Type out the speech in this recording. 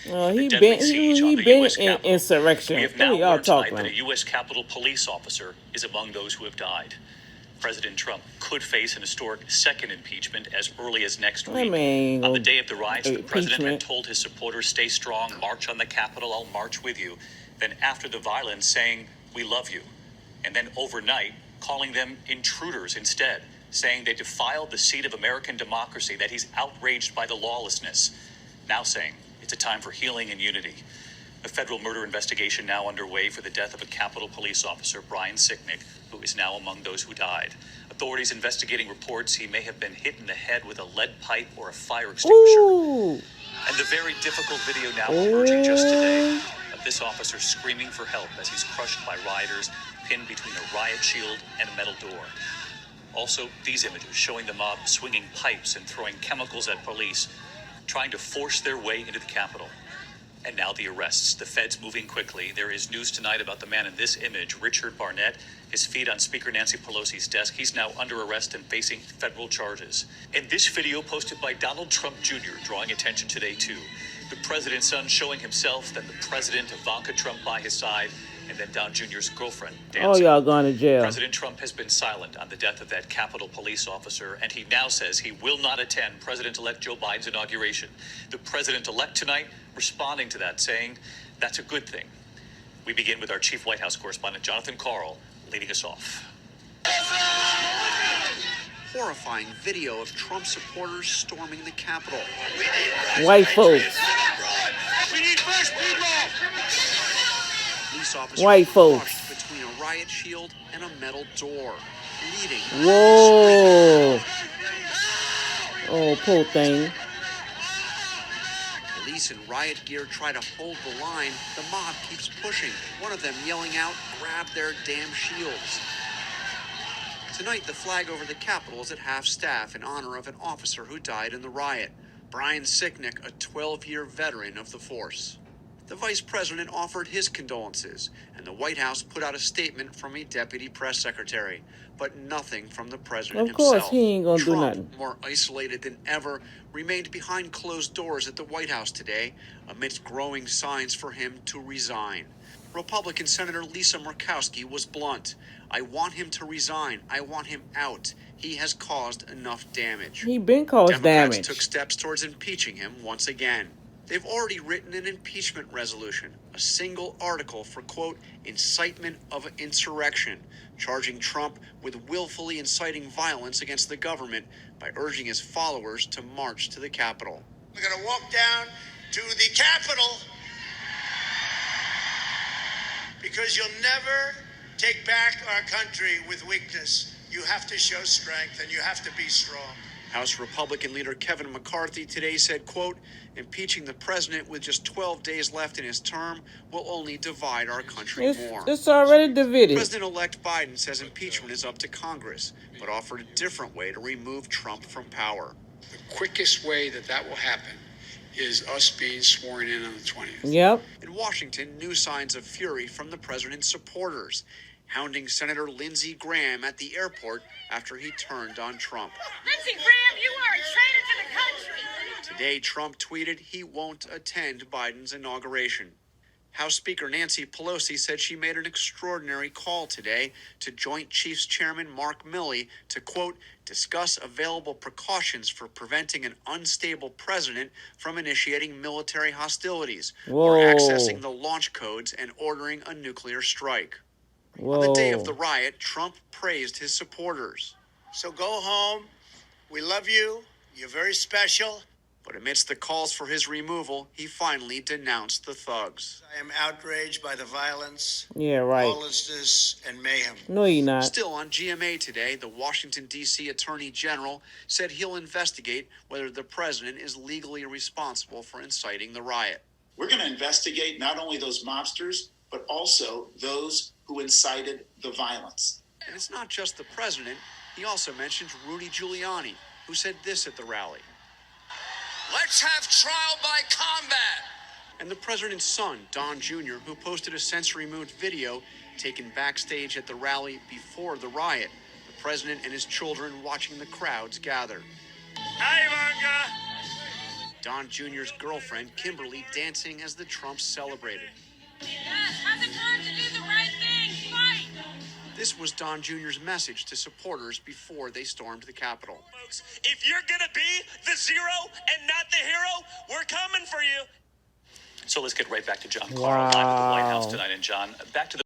He The been deadly siege on he the been U.S. in Capitol. insurrection. We have What now are y'all learned tonight talking that about? a U.S. Capitol police officer is among those who have died. President Trump could face an historic second impeachment as early as next week. On the day of the riots, the president had told his supporters, "Stay strong, march on the Capitol, I'll march with you." Then after the violence, saying, "We love you." And then overnight, calling them intruders instead, saying they defiled the seat of American democracy, that he's outraged by the lawlessness. Now saying it's a time for healing and unity. A federal murder investigation now underway for the death of a Capitol police officer, Brian Sicknick, who is now among those who died. Authorities investigating reports he may have been hit in the head with a lead pipe or a fire extinguisher. Ooh. And the very difficult video now emerging just today of this officer screaming for help as he's crushed by rioters, pinned between a riot shield and a metal door. Also, these images showing the mob swinging pipes and throwing chemicals at police, trying to force their way into the Capitol. And now the arrests, the feds moving quickly. There is news tonight about the man in this image, Richard Barnett, his feet on Speaker Nancy Pelosi's desk. He's now under arrest and facing federal charges. And this video posted by Donald Trump Jr. drawing attention today too. The president's son showing himself, then the president, Ivanka Trump by his side, and then Don Jr.'s girlfriend dancing. Oh, y'all going to jail. President Trump has been silent on the death of that Capitol police officer, and he now says he will not attend President-elect Joe Biden's inauguration. The president-elect tonight responding to that, saying that's a good thing. We begin with our chief White House correspondent, Jonathan Karl, leading us off. Horrifying video of Trump supporters storming the Capitol. White folks. We need fresh people. Police officers White folks. crushed between a riot shield and a metal door, bleeding. Whoa. Oh, poor thing. Police in riot gear try to hold the line. The mob keeps pushing, one of them yelling out, "Grab their damn shields." Tonight, the flag over the Capitol is at half-staff in honor of an officer who died in the riot, Brian Sicknick, a 12-year veteran of the force. The vice president offered his condolences, and the White House put out a statement from a deputy press secretary, but nothing from the president himself. Of course, he ain't gonna do Trump, nothing. more isolated than ever, remained behind closed doors at the White House today, amidst growing signs for him to resign. Republican Senator Lisa Murkowski was blunt. "I want him to resign. I want him out. He has caused enough damage." He been caused Democrats damage. took steps towards impeaching him once again. They've already written an impeachment resolution, a single article for, quote, incitement of insurrection, charging Trump with willfully inciting violence against the government by urging his followers to march to the Capitol. We're going to walk down to the Capitol because you'll never take back our country with weakness. You have to show strength and you have to be strong. House Republican leader Kevin McCarthy today said, quote, impeaching the president with just 12 days left in his term will only divide our country more. It's already divided. President-elect Biden says impeachment is up to Congress, but offered a different way to remove Trump from power. The quickest way that will happen is us being sworn in on the 20th. Yep. In Washington, new signs of fury from the president's supporters, hounding Senator Lindsey Graham at the airport after he turned on Trump. Lindsey Graham, you are a traitor to the country. Today, Trump tweeted he won't attend Biden's inauguration. House Speaker Nancy Pelosi said she made an extraordinary call today to Joint Chiefs Chairman Mark Milley to, quote, discuss available precautions for preventing an unstable president from initiating military hostilities or accessing the launch codes and ordering a nuclear strike. On the day of the riot, Trump praised his supporters. So go home. We love you. You're very special. But amidst the calls for his removal, he finally denounced the thugs. I am outraged by the violence, Yeah, right. lawlessness, and mayhem. No, you're not. Still on GMA today, the Washington, D.C. Attorney General said he'll investigate whether the president is legally responsible for inciting the riot. We're going to investigate not only those mobsters, but also those who incited the violence. And it's not just the president. He also mentioned Rudy Giuliani, who said this at the rally. Let's have trial by combat. And the president's son, Don Jr., who posted a censor-removed video taken backstage at the rally before the riot. The president and his children watching the crowds gather. Hi, Ivanka. Don Jr.'s girlfriend, Kimberly, dancing as the Trumps celebrated. Yes, have the courage to do the right thing. Fight! This was Don Jr.'s message to supporters before they stormed the Capitol. Folks, if you're going to be the zero and not the hero, we're coming for you. So let's get right back to John Carl live at the White House tonight. And John, back to the